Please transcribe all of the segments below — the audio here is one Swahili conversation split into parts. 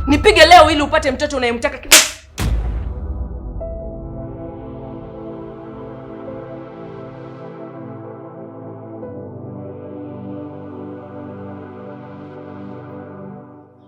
Nipige leo ili upate mtoto unayemtaka kidogo.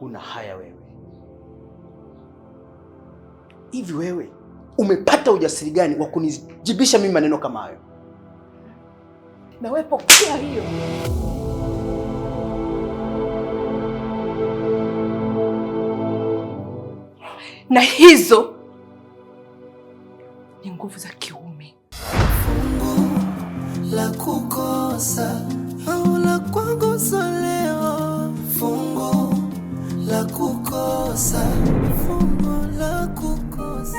Una haya wewe. Hivi wewe umepata ujasiri gani wa kunijibisha mimi maneno kama hayo? Na wewe pokea hiyo. Na hizo ni nguvu za kiume. Fungu la kukosa au la kukosolewa. Fungu la kukosa, fungu la kukosa.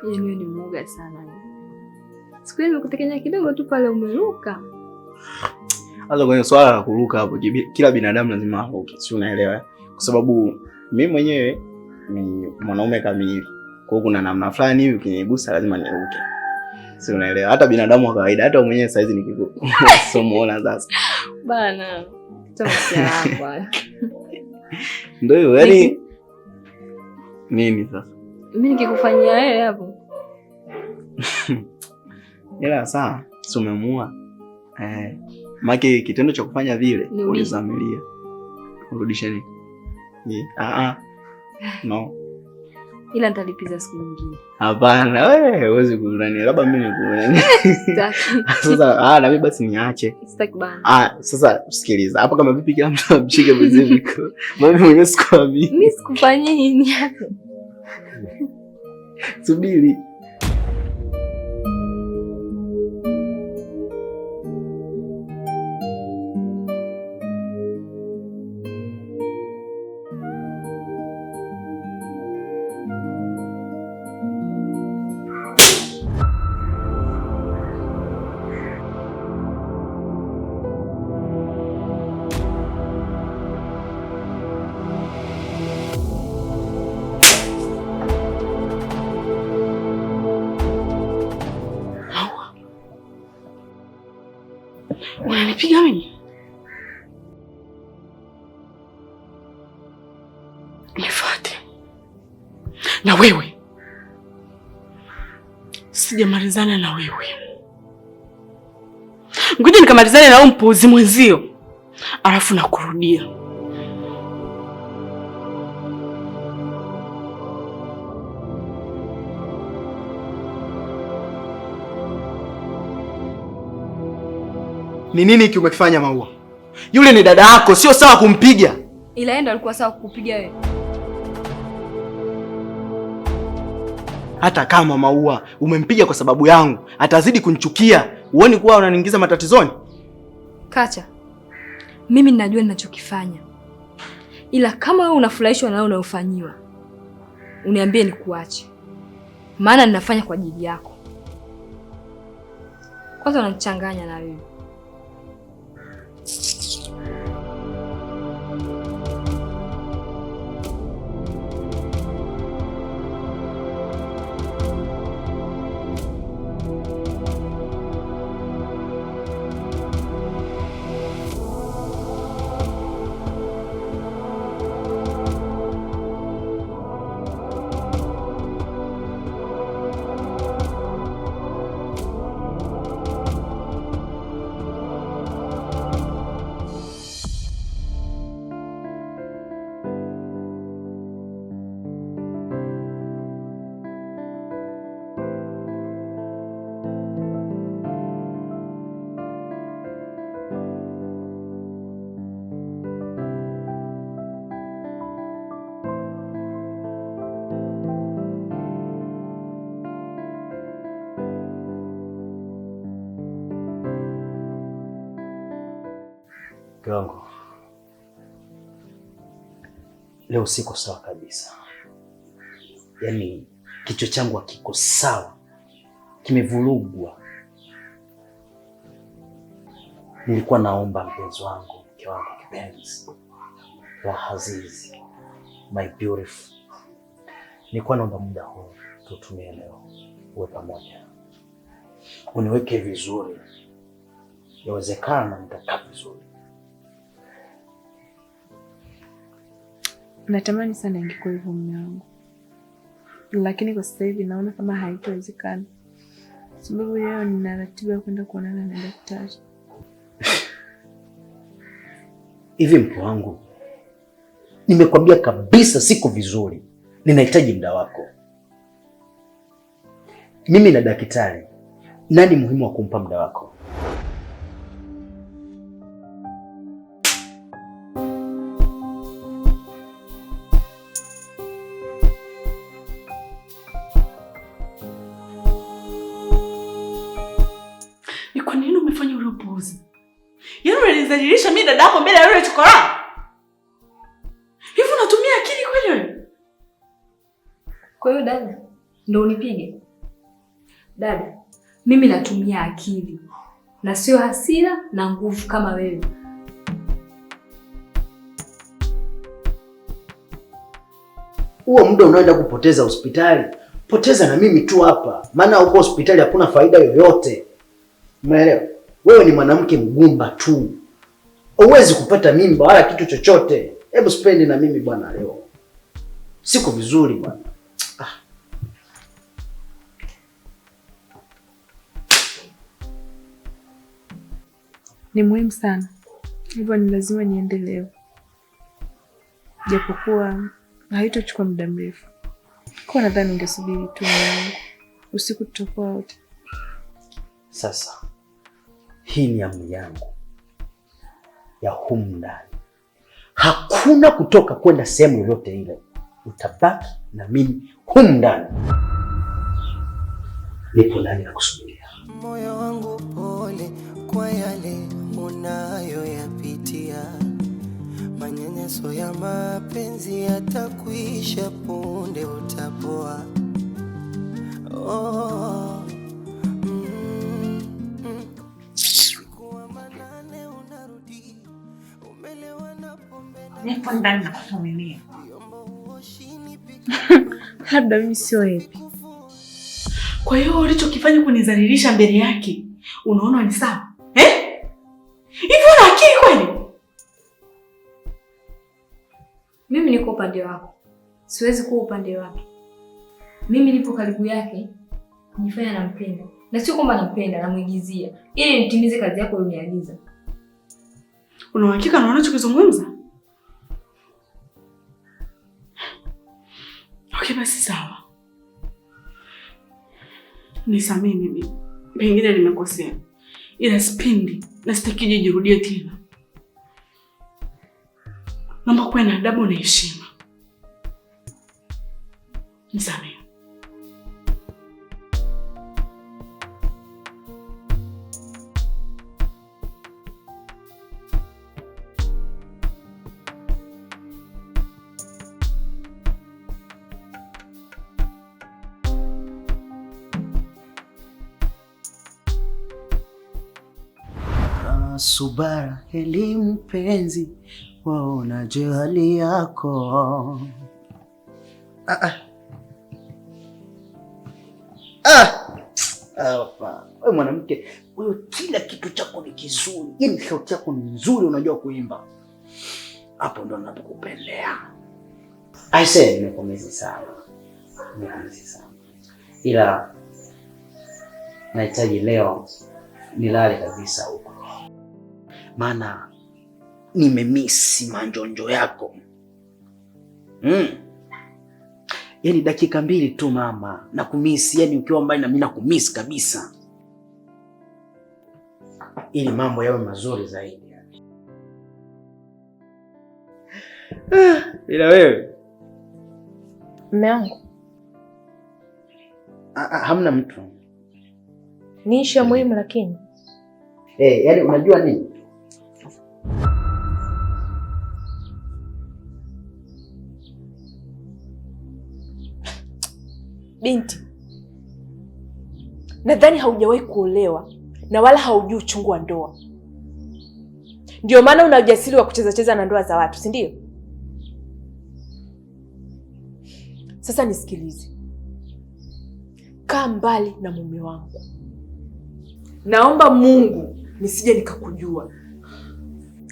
Yeye ni mwoga sana. Siku ile nimekutekenya kidogo tu pale umeruka. Hata kwenye swala la kuruka hapo, kila binadamu lazima aruke, si unaelewa? Kwa sababu mimi mwenyewe ni mwanaume kamili. Kwa hiyo kuna namna fulani hivi ukinigusa lazima niruke. Si unaelewa? Hata binadamu wa kawaida, hata mwenyewe saizi nikikuona sasa. Bana. Toka hapa. Ndio hiyo, yani nini sasa? Mimi nikikufanyia wewe hapo. Ila sawa, si umemuua. Maki kitendo cha kufanya vile ulizamilia. Urudishe nini? No. Ila nitalipiza siku nyingine. Hapana, wewe huwezi kunani. Labda mimi nikunani. Sasa na mimi basi niache. Sitaki bana. Sasa sikiliza. Hapa kama vipi kila mtu amshike vizuri. Mimi mwenyewe sikuamini. Mimi sikufanyia nini hapo? Subiri. Unanipiga mimi? Nifuate. Na wewe. Sijamalizana na wewe. Ngoja nikamalizane na huyo mpuuzi mwenzio. Alafu nakurudia. Ni nini hiki umekifanya Maua? Yule ni dada yako, sio sawa kumpiga. Ila yeye ndo alikuwa sawa kukupiga wewe. Hata kama Maua umempiga kwa sababu yangu, atazidi kunichukia. Uone kuwa unaniingiza matatizoni? Kacha. Mimi ninajua ninachokifanya. Ila kama wewe unafurahishwa na wewe unayofanyiwa, uniambie nikuache. Maana ninafanya kwa ajili yako. Kwanza unanichanganya na wewe. Gango. Leo siko sawa kabisa. Yaani kichwa changu hakiko sawa. Kimevurugwa. Nilikuwa naomba mpenzi wangu, mke wangu kipenzi, Azizi, my beautiful. Nilikuwa naomba muda huu tutumie leo uwe pamoja. Uniweke vizuri. yawezekana nitakaa vizuri. Natamani sana ingekuwa hivyo mume wangu, lakini kwa sasa hivi naona kama haitawezekana, sababu leo nina ratiba ya kwenda kuonana na daktari. Hivi mke wangu, nimekwambia kabisa siko vizuri, ninahitaji muda wako. Mimi na daktari, nani muhimu wa kumpa muda wako? Ni kwa nini umefanya ule upuuzi? Yaani unanizalilisha mimi dada yako mbele ya yule chokora? Hivi unatumia akili kweli wewe? Kwa hiyo dada, ndio unipige? Dada, mimi natumia akili na sio hasira na nguvu kama wewe. Huo muda unaenda kupoteza hospitali, poteza na mimi tu hapa, maana huko hospitali hakuna faida yoyote. Umeelewa? Wewe ni mwanamke mgumba tu, huwezi kupata mimba wala kitu chochote. Hebu spendi na mimi bwana, leo siko vizuri bwana. Ni muhimu sana, hivyo ni lazima niende leo, japokuwa haitochukua muda mrefu. Kwa nadhani ungesubiri tu mwanangu, usiku tutakuwa wote. Sasa hii ni amri yangu ya humu ndani, hakuna kutoka kwenda sehemu yoyote ile, utabaki na mimi humu ndani. Nipo ndani na kusubiria. Moyo wangu pole kwa yale unayoyapitia, manyanyaso ya mapenzi yatakuisha punde utapoa. Oh, manane unarudi, umelewa na pombe na nipo ndani na kuvumilia. Labda mimi sio happy. Kwa hiyo ulichokifanya kunizalilisha mbele yake, unaona ni sawa? Hivi una akili kweli? Mimi niko upande wako, siwezi kuwa upande wake. Mimi nipo karibu yake, nifanya nampenda. Na sio kwamba nampenda, namuigizia ili nitimize kazi yako uliniagiza. Una uhakika na unachokizungumza? Okay, basi sawa. Nisamehe mimi. Pengine nimekosea. Ila sipendi na sitaki jirudie tena. Naomba kuwa na adabu na heshima. Nisamehe. Subara elimu penzi, waonaje hali yako? Wewe mwanamke, wewe kila kitu chako ni kizuri, yaani sauti yako ni nzuri, unajua kuimba. Hapo ndo ninapokupendea. Aise, nimekomezi sana. Ila nahitaji leo nilale kabisa huko, maana nimemisi manjonjo yako. Yaani dakika 2 tu mama, nakumisi. Yaani ukiwa mbali na mimi nakumisi kabisa, ili mambo yawe mazuri zaidi. Ila wewe Mume wangu, hamna mtu. ni ishu muhimu lakini. Yaani unajua nini? Binti, nadhani haujawahi kuolewa na wala haujui uchungu wa ndoa. Ndio maana una ujasiri wa kucheza na ndoa za watu, si ndio? Sasa nisikilize. Kaa mbali na mume wangu. Naomba Mungu nisije nikakujua.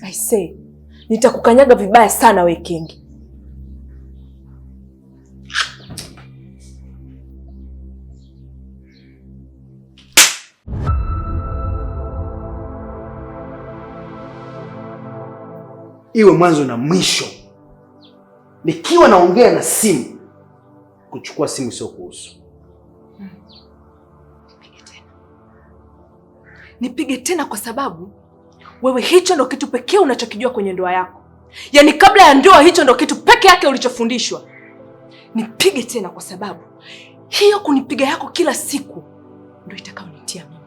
I say, nitakukanyaga vibaya sana we Kingi. Iwe mwanzo na mwisho. Nikiwa naongea na simu, kuchukua simu sio kuhusu. Nipige tena kwa sababu wewe hicho ndo kitu pekee unachokijua kwenye ndoa yako. Yaani kabla ya ndoa hicho ndo kitu pekee yake ulichofundishwa. Nipige tena kwa sababu hiyo kunipiga yako kila siku ndio itakaonitia mimba.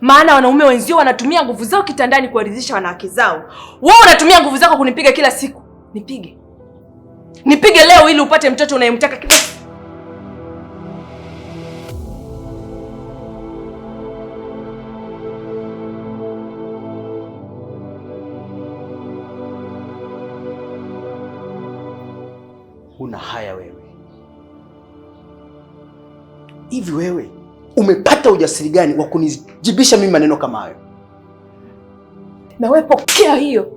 Maana wanaume wenzio wanatumia nguvu zao kitandani kuwaridhisha wanawake zao. Wewe unatumia nguvu zako kunipiga kila siku. Nipige. Nipige leo ili upate mtoto unayemtaka kila siku. Una haya wewe. Hivi wewe umepata ujasiri gani wa kunijibisha mimi maneno kama hayo? Na wewe pokea hiyo.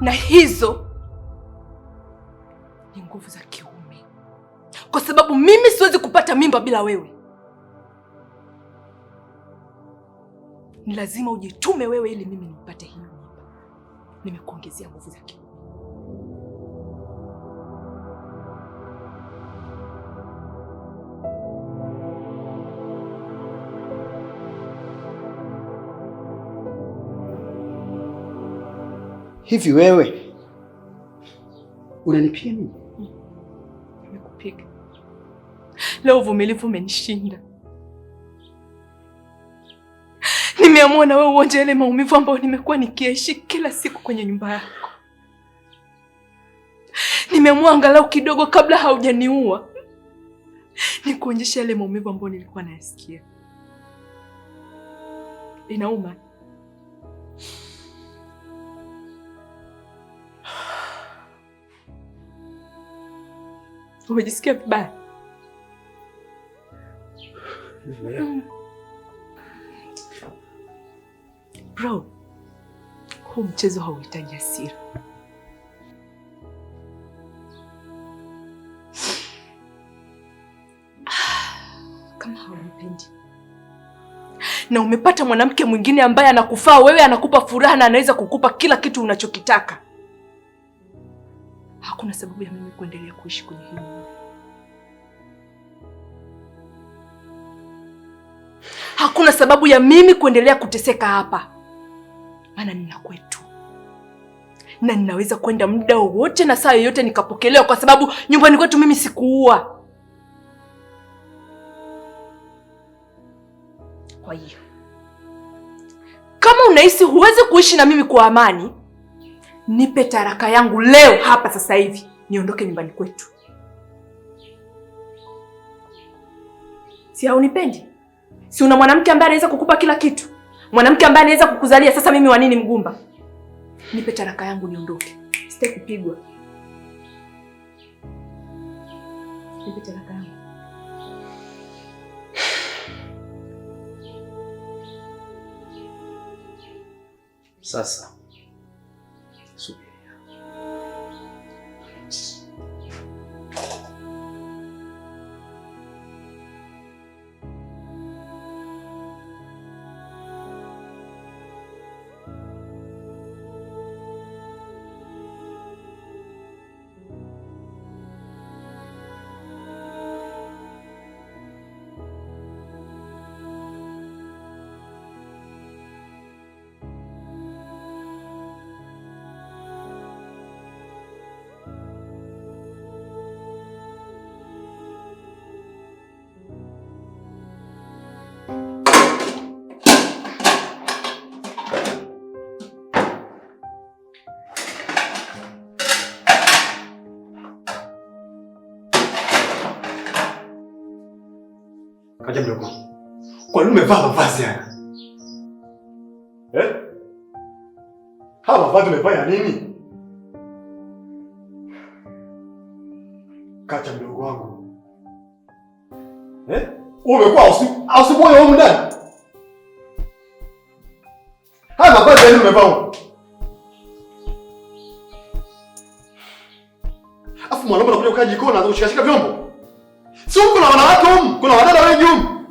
na hizo ni nguvu za kiume, kwa sababu mimi siwezi kupata mimba bila wewe. Ni lazima ujitume wewe ili mimi nipate hiyo mimba. Nimekuongezea nguvu za kiume. Hivi wewe unanipiga nini? Nimekupiga. Leo uvumilivu umenishinda. Nimeamua na wewe uonje ile maumivu ambayo nimekuwa nikiishi kila siku kwenye nyumba yako. Nimeamua angalau kidogo kabla haujaniua nikuonyesha ile maumivu ambayo nilikuwa nayasikia. Inauma. Umejisikia vibaya? Bro, huu mchezo hauhitaji hasira. Kama haunipendi na umepata mwanamke mwingine ambaye anakufaa wewe, anakupa furaha na anaweza kukupa kila kitu unachokitaka, hakuna sababu ya mimi kuendelea kuishi kwenye hii nyumba. Hakuna sababu ya mimi kuendelea kuteseka hapa. Maana nina kwetu. Na ninaweza kwenda muda wowote na saa yoyote nikapokelewa, kwa sababu nyumbani kwetu mimi sikuua. Kwa hiyo kama unahisi huwezi kuishi na mimi kwa amani, nipe taraka yangu leo hapa sasa hivi niondoke nyumbani kwetu. Si haunipendi? Si una mwanamke ambaye anaweza kukupa kila kitu? Mwanamke ambaye anaweza kukuzalia. Sasa mimi wa nini mgumba? Nipe taraka yangu niondoke. Sitaki kupigwa. Nipe taraka yangu. Sasa subiri. Kaja mdogo. Kwa nini umevaa mavazi haya? Haya mavazi umefanya nini? Kaja mdogo wangu. Umekuwa asubuhi huko ndani. Haya mavazi yenu umevaa. Afu mwanaume anakuja kukaa jikoni na kushikashika vyombo. Sio kuna wanawake humu, kuna wadada wengi humu.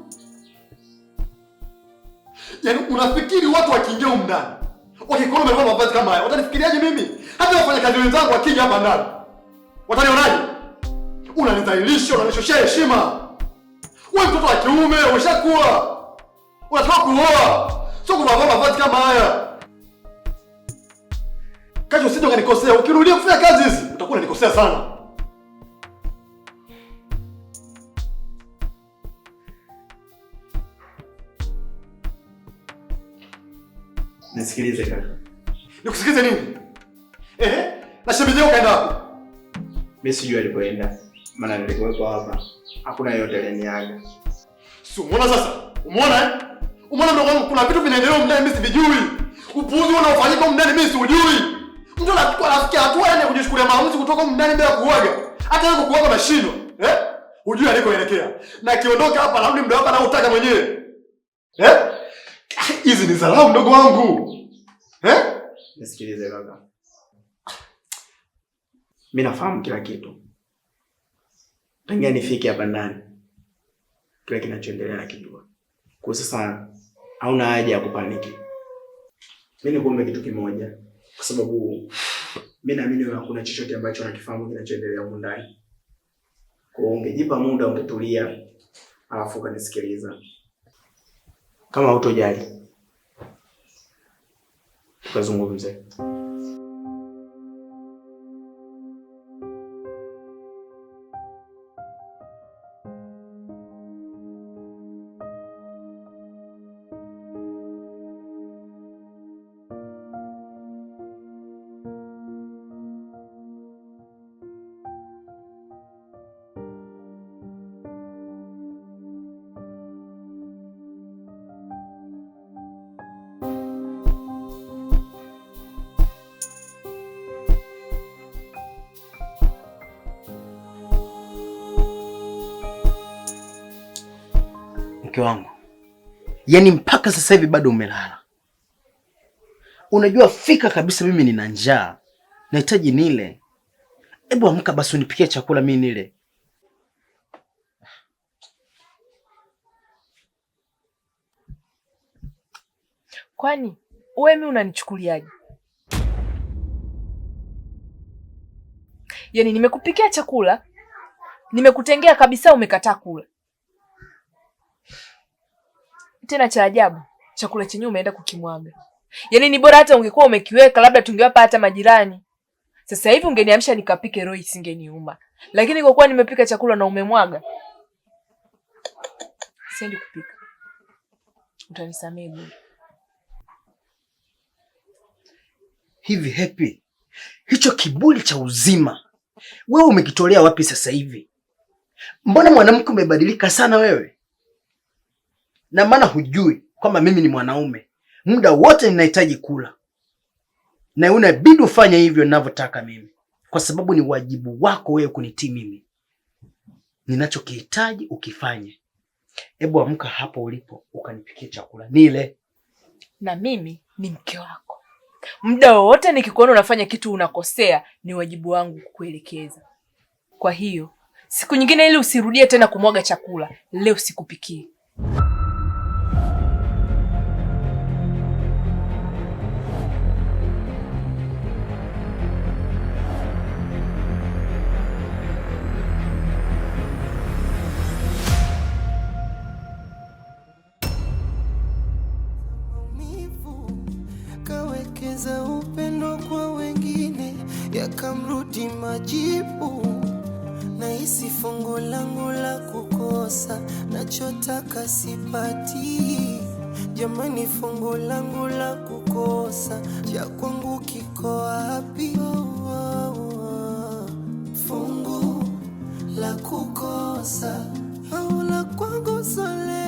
Yaani unafikiri watu wakiingia humu ndani, wakikuona umevaa mavazi kama haya, watanifikiriaje mimi? Hata wafanya kazi wenzangu wakija hapa ndani, watanionaje? Unanidhalilisha, unanishoshia heshima. Wewe mtoto wa kiume, umeshakuwa. Unataka kuoa. Sio kuvaa mavazi kama haya. Kesho usije ukanikosea. Ukirudia kufanya kazi hizi, utakuwa unanikosea sana. Nisikilize kaka. Nikusikilize nini? Na shemeji yako kaenda wapi? Mimi sijui alipoenda. Maana nilikuwepo hapa. Hakuna yeyote aliniaga. Si umeona sasa? Umeona Umeona ndio wangu kuna vitu vinaendelea ndani mimi sivijui. Upuuzi unaofanyika ndani mimi sijui. Mtu anachukua rafiki hatua yani kujichukulia maamuzi kutoka ndani bila kuaga. Hata wewe kuaga mashino. Hujui alikoelekea. Na kiondoka hapa narudi muda wako anaotaka mwenyewe. Hizi ni salamu mdogo wangu. Nisikilize kaka. Mimi nafahamu kila kitu. Tangia nifike hapa ndani, kile kinachoendelea nakijua. Kwa sasa hauna haja ya kupaniki. Mimi nikuombe kitu kimoja, kwa sababu mimi naamini wewe hakuna chochote ambacho unakifahamu kinachoendelea huko ndani. Kwa hiyo ungejipa muda, ungetulia, alafu ukanisikiliza. Kama hutojali, tukazungumze. Mke wangu, yaani mpaka sasa hivi bado umelala. Unajua fika kabisa mimi nina njaa. Nahitaji nile. Hebu amka basi unipikie chakula mimi nile. Kwani wewe mimi unanichukuliaje? Yaani nimekupikia chakula, nimekutengea kabisa, umekataa kula. Tena cha ajabu, chakula chenyewe umeenda kukimwaga. Yaani ni bora hata ungekuwa umekiweka, labda tungewapa hata majirani. Sasa hivi ungeniamsha nikapike, roho isingeniuma. Lakini kwa kuwa nimepika chakula na umemwaga, siendi kupika. Utanisamehe bure. Hivi Happy, hicho kiburi cha uzima wewe umekitolea wapi sasa hivi? Mbona mwanamke umebadilika sana wewe? Na maana hujui kwamba mimi ni mwanaume. Muda wote ninahitaji kula. Na unabidi ufanye hivyo ninavyotaka mimi. Kwa sababu ni wajibu wako wewe kunitii mimi. Ninachokihitaji ukifanye. Hebu amka hapo ulipo ukanipikie chakula nile. Na mimi ni mke wako. Muda wote nikikuona unafanya kitu unakosea, ni wajibu wangu kukuelekeza. Kwa hiyo, siku nyingine ili usirudie tena kumwaga chakula, leo sikupikie. Kawekeza upendo kwa wengine, yakamrudi majibu. Nahisi fungu langu la kukosa, nachotaka sipati. Jamani, fungu langu la kukosa, cha kwangu kiko wapi? Fungu la kukosa au la kwangu sole